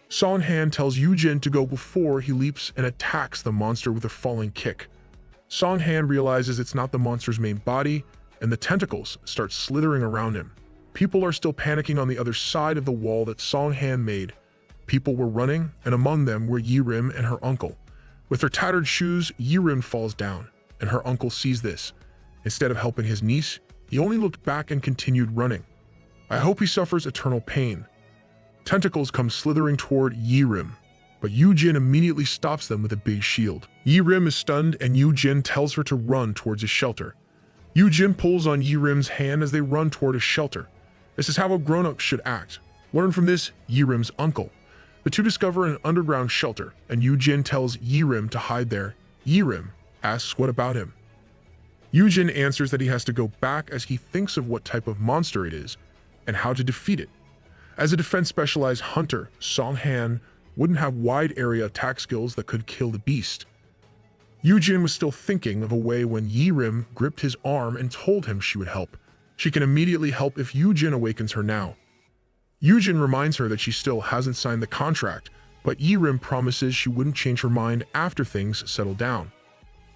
Song-han tells Yoojin to go before he leaps and attacks the monster with a falling kick. Song-han realizes it's not the monster's main body, and the tentacles start slithering around him. People are still panicking on the other side of the wall that Song-han made. People were running, and among them were Yi-rim and her uncle. With her tattered shoes, Yi-rim falls down, and her uncle sees this. Instead of helping his niece, he only looked back and continued running. I hope he suffers eternal pain. Tentacles come slithering toward Yi-rim, but Yoojin immediately stops them with a big shield. Yi-rim is stunned and Yoojin tells her to run towards a shelter. Yoojin pulls on Yi-rim's hand as they run toward a shelter. This is how a grown-up should act. Learn from this, Yi-rim's uncle. The two discover an underground shelter, and Yoojin tells Yi-rim to hide there. Yi-rim asks what about him. Yoojin answers that he has to go back as he thinks of what type of monster it is and how to defeat it. As a defense-specialized hunter, Song-han wouldn't have wide-area attack skills that could kill the beast. Yoojin was still thinking of a way when Yi-rim gripped his arm and told him she would help. She can immediately help if Yoojin awakens her now. Yoojin reminds her that she still hasn't signed the contract, but Yi-rim promises she wouldn't change her mind after things settle down.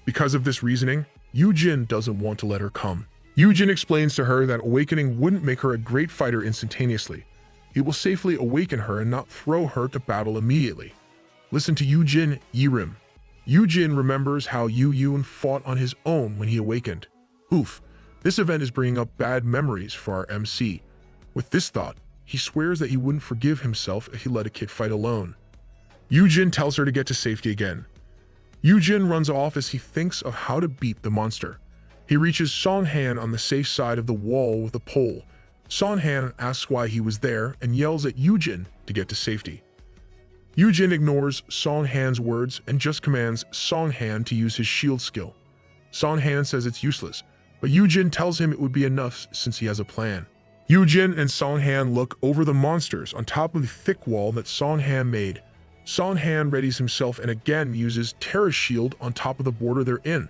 Because of this reasoning, Yoojin doesn't want to let her come. Yoojin explains to her that awakening wouldn't make her a great fighter instantaneously. It will safely awaken her and not throw her to battle immediately. Listen to Yoojin, Yi-rim. Yoojin remembers how Yoon fought on his own when he awakened. Oof, this event is bringing up bad memories for our MC. With this thought, he swears that he wouldn't forgive himself if he let a kid fight alone. Yoojin tells her to get to safety again. Yoojin runs off as he thinks of how to beat the monster. He reaches Song-han on the safe side of the wall with a pole. Song-han asks why he was there and yells at Yoojin to get to safety. Yoojin ignores Song-han's words and just commands Song-han to use his shield skill. Song-han says it's useless, but Yoojin tells him it would be enough since he has a plan. Yoojin and Song-han look over the monsters on top of the thick wall that Song-han made. Song-han readies himself and again uses Terra's shield on top of the border they're in.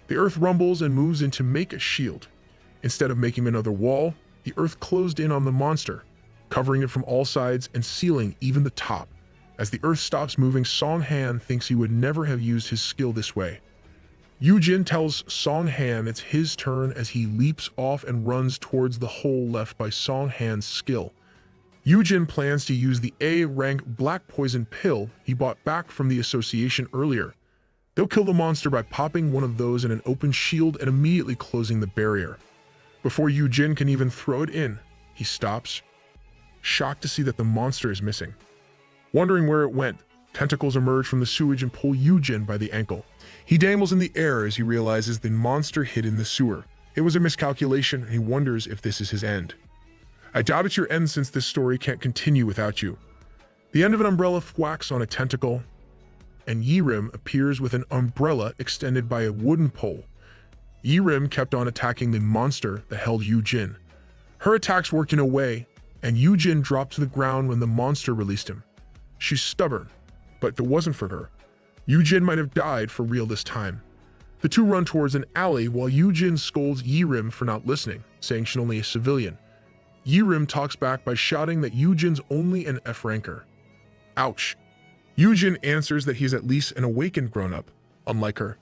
The earth rumbles and moves in to make a shield. Instead of making another wall, the earth closed in on the monster, covering it from all sides and sealing even the top. As the earth stops moving, Song-han thinks he would never have used his skill this way. Yoojin tells Song-han it's his turn as he leaps off and runs towards the hole left by Song-han's skill. Yoojin plans to use the A-rank black poison pill he bought back from the association earlier. They'll kill the monster by popping one of those in an open shield and immediately closing the barrier. Before Yoojin can even throw it in, he stops, shocked to see that the monster is missing. Wondering where it went, tentacles emerge from the sewage and pull Yoojin by the ankle. He danbles in the air as he realizes the monster hid in the sewer. It was a miscalculation, and he wonders if this is his end. I doubt it's your end since this story can't continue without you. The end of an umbrella thwacks on a tentacle, and Yi-rim appears with an umbrella extended by a wooden pole. Yi-rim kept on attacking the monster that held Yoojin. Her attacks worked in a way, and Yoojin dropped to the ground when the monster released him. She's stubborn, but if it wasn't for her, Yoojin might have died for real this time. The two run towards an alley while Yoojin scolds Yi-rim for not listening, saying she's only a civilian. Yi-rim talks back by shouting that Yoojin's only an F-ranker. Ouch. Yoojin answers that he's at least an awakened grown-up, unlike her.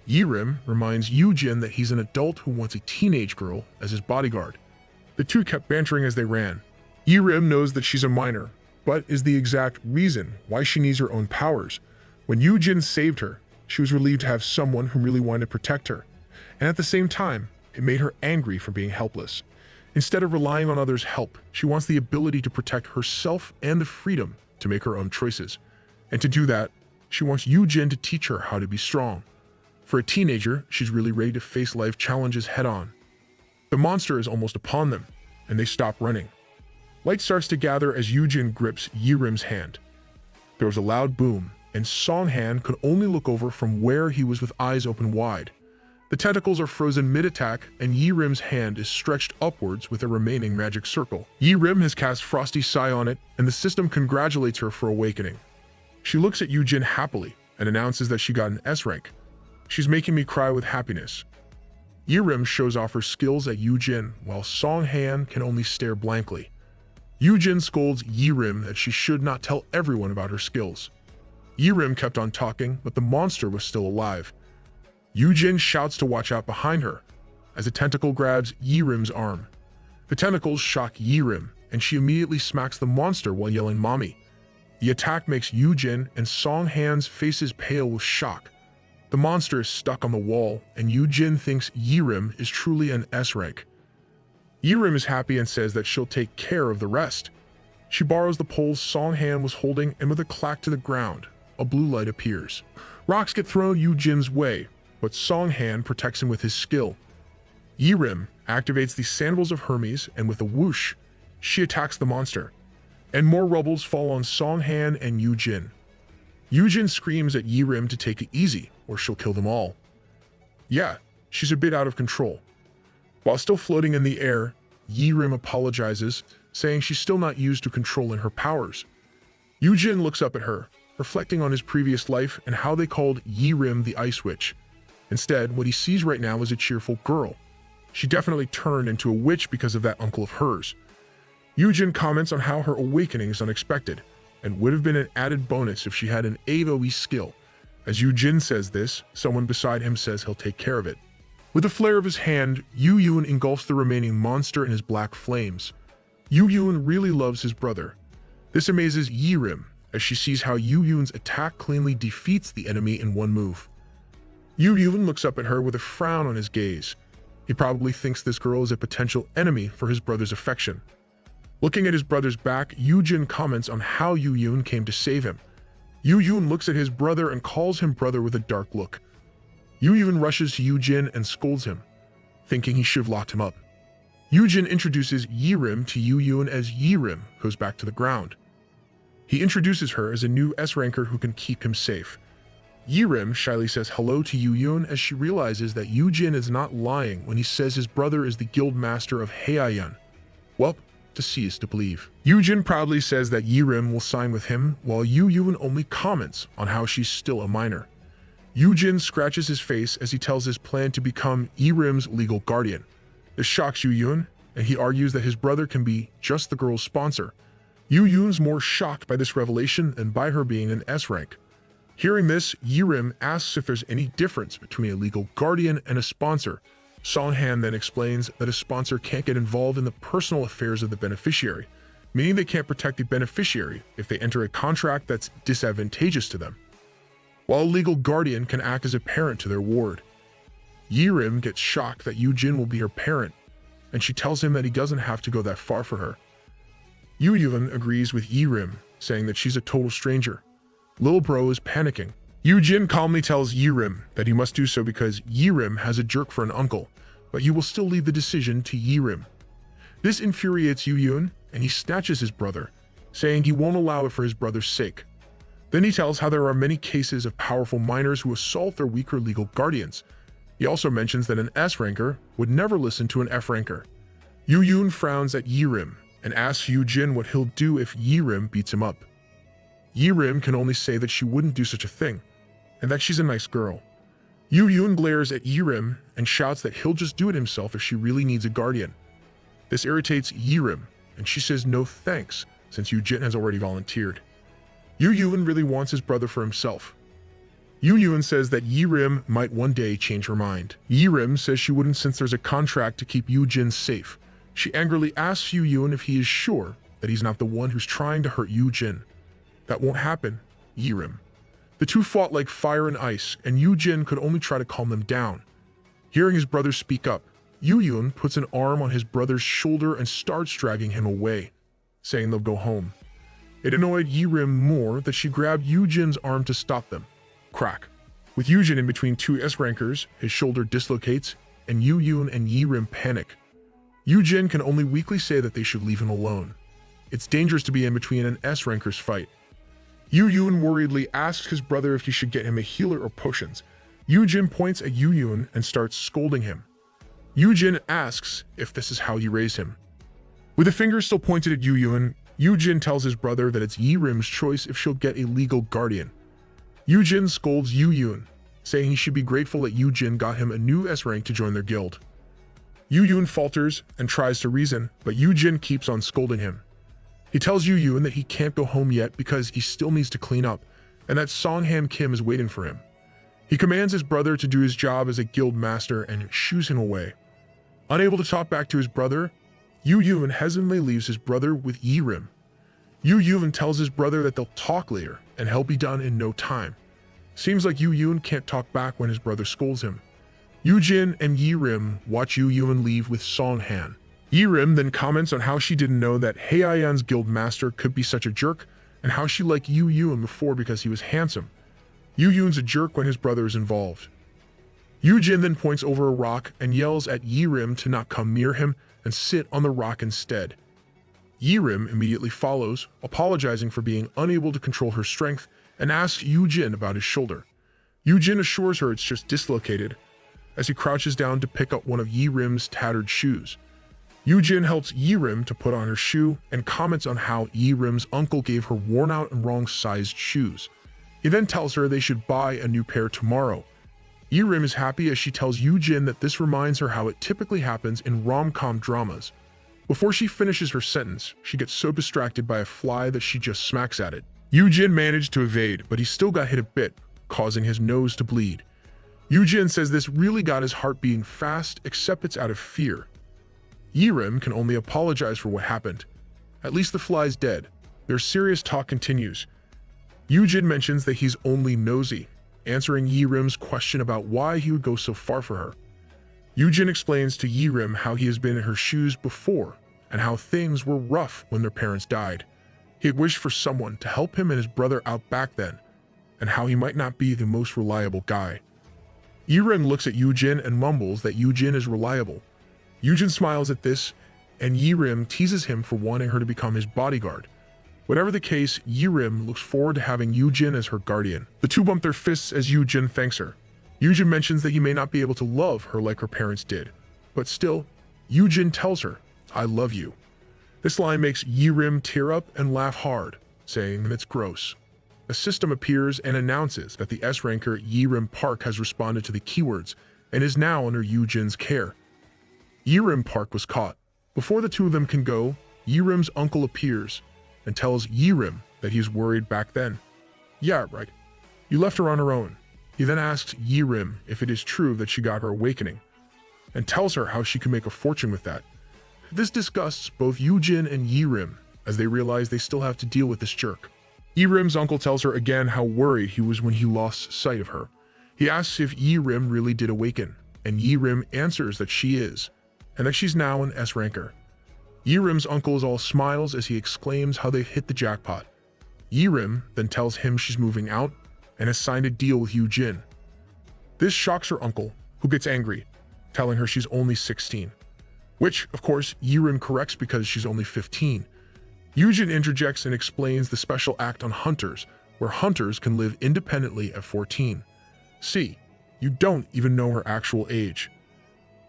Yi-rim reminds Yoojin that he's an adult who wants a teenage girl as his bodyguard. The two kept bantering as they ran. Yi-rim knows that she's a minor, but is the exact reason why she needs her own powers. When Yoojin saved her, she was relieved to have someone who really wanted to protect her, and at the same time, it made her angry for being helpless. Instead of relying on others' help, she wants the ability to protect herself and the freedom to make her own choices. And to do that, she wants Yoojin to teach her how to be strong. For a teenager, she's really ready to face life challenges head-on. The monster is almost upon them, and they stop running. Light starts to gather as Yoojin grips Yi-rim's hand. There was a loud boom, and Song-han could only look over from where he was with eyes open wide. The tentacles are frozen mid-attack, and Yi-rim's hand is stretched upwards with a remaining magic circle. Yi-rim has cast Frosty Sigh on it, and the system congratulates her for awakening. She looks at Yoojin happily and announces that she got an S rank. She's making me cry with happiness. Yirim shows off her skills at Yoojin, while Songhan can only stare blankly. Yoojin scolds Yirim that she should not tell everyone about her skills. Yirim kept on talking, but the monster was still alive. Yoojin shouts to watch out behind her, as a tentacle grabs Yirim's arm. The tentacles shock Yirim, and she immediately smacks the monster while yelling "Mommy." The attack makes Yoojin and Songhan's faces pale with shock. The monster is stuck on the wall, and Yoojin thinks Yirim is truly an S rank. Yirim is happy and says that she'll take care of the rest. She borrows the poles Songhan was holding, and with a clack to the ground, a blue light appears. Rocks get thrown Yoojin's way, but Songhan protects him with his skill. Yirim activates the Sandals of Hermes, and with a whoosh, she attacks the monster. And more rubbles fall on Songhan and Yoojin. Yoojin screams at Yirim to take it easy, or she'll kill them all. Yeah, she's a bit out of control. While still floating in the air, Yirim apologizes, saying she's still not used to controlling her powers. Yoojin looks up at her, reflecting on his previous life and how they called Yirim the Ice Witch. Instead, what he sees right now is a cheerful girl. She definitely turned into a witch because of that uncle of hers. Yoojin comments on how her awakening is unexpected, and would have been an added bonus if she had an AoE skill. As Yoojin says this, someone beside him says he'll take care of it. With a flare of his hand, Yoojin engulfs the remaining monster in his black flames. Yoojin really loves his brother. This amazes Yirim, as she sees how Yoojin's attack cleanly defeats the enemy in one move. Yoojin looks up at her with a frown on his gaze. He probably thinks this girl is a potential enemy for his brother's affection. Looking at his brother's back, Yoojin comments on how Yoojin came to save him. Yoojin looks at his brother and calls him brother with a dark look. Yoojin rushes to Yoojin and scolds him, thinking he should have locked him up. Yoojin introduces Yirim to Yoojin as Yirim goes back to the ground. He introduces her as a new S-ranker who can keep him safe. Yirim shyly says hello to Yoojin as she realizes that Yoojin is not lying when he says his brother is the guild master of Heian. Well, to see is to believe. Yoojin proudly says that Yirim will sign with him, while Yoojin only comments on how she's still a minor. Yoojin scratches his face as he tells his plan to become Yirim's legal guardian. This shocks Yoojin, and he argues that his brother can be just the girl's sponsor. Yoojin's more shocked by this revelation than by her being an S rank. Hearing this, Yirim asks if there's any difference between a legal guardian and a sponsor. Songhan then explains that a sponsor can't get involved in the personal affairs of the beneficiary, meaning they can't protect the beneficiary if they enter a contract that's disadvantageous to them, while a legal guardian can act as a parent to their ward. Yirim gets shocked that Yoojin will be her parent, and she tells him that he doesn't have to go that far for her. Yoojin agrees with Yirim, saying that she's a total stranger. Lil Bro is panicking. Yoojin calmly tells Yirim that he must do so because Yirim has a jerk for an uncle, but he will still leave the decision to Yirim. This infuriates Yoojin, and he snatches his brother, saying he won't allow it for his brother's sake. Then he tells how there are many cases of powerful minors who assault their weaker legal guardians. He also mentions that an S-ranker would never listen to an F-ranker. Yoojin frowns at Yirim and asks Yoojin what he'll do if Yirim beats him up. Yirim can only say that she wouldn't do such a thing, and that she's a nice girl. Yoojin glares at Yirim and shouts that he'll just do it himself if she really needs a guardian. This irritates Yirim, and she says no thanks, since Yoojin has already volunteered. Yoojin really wants his brother for himself. Yoojin says that Yirim might one day change her mind. Yirim says she wouldn't since there's a contract to keep Yoojin safe. She angrily asks Yoojin if he is sure that he's not the one who's trying to hurt Yoojin. That won't happen, Yirim. The two fought like fire and ice, and Yoojin could only try to calm them down. Hearing his brother speak up, Yoojin puts an arm on his brother's shoulder and starts dragging him away, saying they'll go home. It annoyed Yirim more that she grabbed Yoojin's arm to stop them. Crack. With Yoojin in between two S-rankers, his shoulder dislocates, and Yoojin and Yirim panic. Yoojin can only weakly say that they should leave him alone. It's dangerous to be in between an S-ranker's fight. Yoojin worriedly asks his brother if he should get him a healer or potions. Yoojin points at Yoojin and starts scolding him. Yoojin asks if this is how he raised him. With a finger still pointed at Yoojin, Yoojin tells his brother that it's Yirim's choice if she'll get a legal guardian. Yoojin scolds Yoojin, saying he should be grateful that Yoojin got him a new S rank to join their guild. Yoojin falters and tries to reason, but Yoojin keeps on scolding him. He tells Yoojin that he can't go home yet because he still needs to clean up, and that Songham Kim is waiting for him. He commands his brother to do his job as a guild master and shoos him away. Unable to talk back to his brother, Yoojin hesitantly leaves his brother with Yirim. Yoojin tells his brother that they'll talk later and he'll be done in no time. Seems like Yoojin can't talk back when his brother scolds him. Yoojin and Yirim watch Yoojin leave with Songhan. Yirim then comments on how she didn't know that Heian's guild master could be such a jerk and how she liked Yoojin before because he was handsome. Yoojin's a jerk when his brother is involved. Yoojin then points over a rock and yells at Yirim to not come near him and sit on the rock instead. Yirim immediately follows, apologizing for being unable to control her strength, and asks Yoojin about his shoulder. Yoojin assures her it's just dislocated, as he crouches down to pick up one of Yirim's tattered shoes. Yoojin helps Yirim to put on her shoe and comments on how Yirim's uncle gave her worn-out and wrong-sized shoes. He then tells her they should buy a new pair tomorrow. Yirim is happy as she tells Yoojin that this reminds her how it typically happens in rom-com dramas. Before she finishes her sentence, she gets so distracted by a fly that she just smacks at it. Yoojin managed to evade, but he still got hit a bit, causing his nose to bleed. Yoojin says this really got his heart beating fast, except it's out of fear. Yirim can only apologize for what happened. At least the fly's dead. Their serious talk continues. Yoojin mentions that he's only nosy, answering Yirim's question about why he would go so far for her. Yoojin explains to Yirim how he has been in her shoes before and how things were rough when their parents died. He had wished for someone to help him and his brother out back then, and how he might not be the most reliable guy. Yirim looks at Yoojin and mumbles that Yoojin is reliable. Yoojin smiles at this, and Yirim teases him for wanting her to become his bodyguard. Whatever the case, Yirim looks forward to having Yoojin as her guardian. The two bump their fists as Yoojin thanks her. Yoojin mentions that he may not be able to love her like her parents did, but still, Yoojin tells her, "I love you." This line makes Yirim tear up and laugh hard, saying that it's gross. A system appears and announces that the S-ranker Yirim Park has responded to the keywords and is now under Yoojin's care. Yirim Park was caught. Before the two of them can go, Yirim's uncle appears and tells Yirim that he's worried back then. "Yeah, right. You left her on her own." He then asks Yirim if it is true that she got her awakening, and tells her how she can make a fortune with that. This disgusts both Yoojin and Yirim, as they realize they still have to deal with this jerk. Yirim's uncle tells her again how worried he was when he lost sight of her. He asks if Yirim really did awaken, and Yirim answers that she is, and that she's now an S-ranker. Yirim's uncle is all smiles as he exclaims how they've hit the jackpot. Yirim then tells him she's moving out and has signed a deal with Yoojin. This shocks her uncle, who gets angry, telling her she's only 16. Which, of course, Yirim corrects because she's only 15. Yoojin interjects and explains the special act on hunters, where hunters can live independently at 14. See, you don't even know her actual age.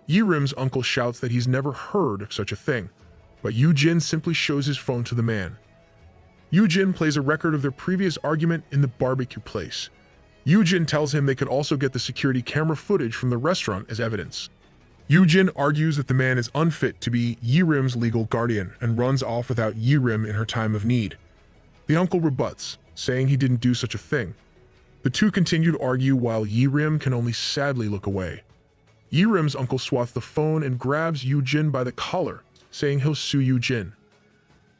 Yirim's uncle shouts that he's never heard of such a thing, but Yoojin simply shows his phone to the man. Yoojin plays a record of their previous argument in the barbecue place. Yoojin tells him they could also get the security camera footage from the restaurant as evidence. Yoojin argues that the man is unfit to be Yirim's legal guardian and runs off without Yirim in her time of need. The uncle rebuts, saying he didn't do such a thing. The two continue to argue while Yirim can only sadly look away. Yirim's uncle swats the phone and grabs Yoojin by the collar, saying he'll sue Yoojin.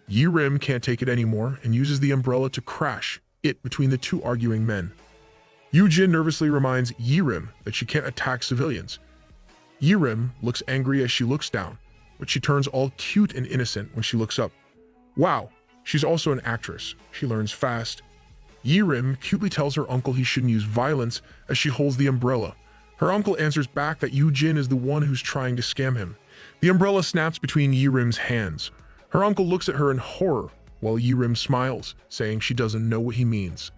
Yirim can't take it anymore and uses the umbrella to crash it between the two arguing men. Yoojin nervously reminds Yirim that she can't attack civilians. Yirim looks angry as she looks down, but she turns all cute and innocent when she looks up. Wow, she's also an actress. She learns fast. Yirim cutely tells her uncle he shouldn't use violence as she holds the umbrella. Her uncle answers back that Yoojin is the one who's trying to scam him. The umbrella snaps between Yirim's hands. Her uncle looks at her in horror, while Yirim smiles, saying she doesn't know what he means.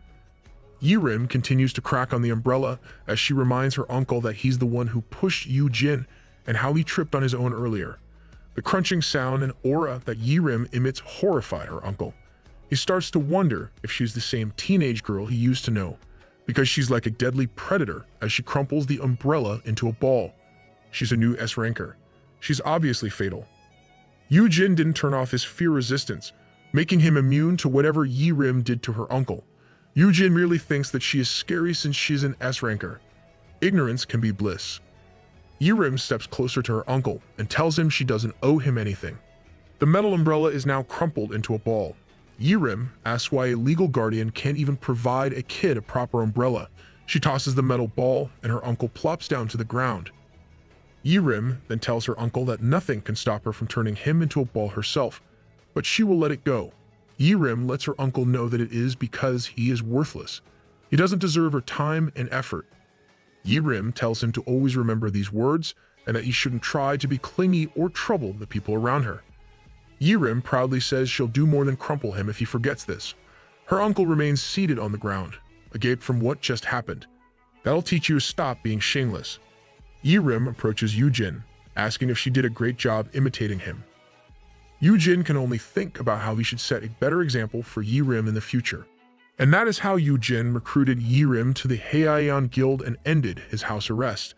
Yirim continues to crack on the umbrella as she reminds her uncle that he's the one who pushed Yoojin and how he tripped on his own earlier. The crunching sound and aura that Yirim emits horrify her uncle. He starts to wonder if she's the same teenage girl he used to know. because she's like a deadly predator as she crumples the umbrella into a ball. She's a new S ranker. She's obviously fatal. Yoojin didn't turn off his fear resistance, making him immune to whatever Yi-Rim did to her uncle. Yoojin merely thinks that she is scary since she's an S ranker. Ignorance can be bliss. Yi-Rim steps closer to her uncle and tells him she doesn't owe him anything. The metal umbrella is now crumpled into a ball. Yi-Rim asks why a legal guardian can't even provide a kid a proper umbrella. She tosses the metal ball and her uncle plops down to the ground. Yi-Rim then tells her uncle that nothing can stop her from turning him into a ball herself, but she will let it go. Yi-Rim lets her uncle know that it is because he is worthless. He doesn't deserve her time and effort. Yi-Rim tells him to always remember these words and that he shouldn't try to be clingy or trouble the people around her. Yi-Rim proudly says she'll do more than crumple him if he forgets this. Her uncle remains seated on the ground, agape from what just happened. That'll teach you to stop being shameless. Yi-Rim approaches Yoojin, asking if she did a great job imitating him. Yoojin can only think about how he should set a better example for Yi-Rim in the future. And that is how Yoojin recruited Yi-Rim to the Heian Guild and ended his house arrest.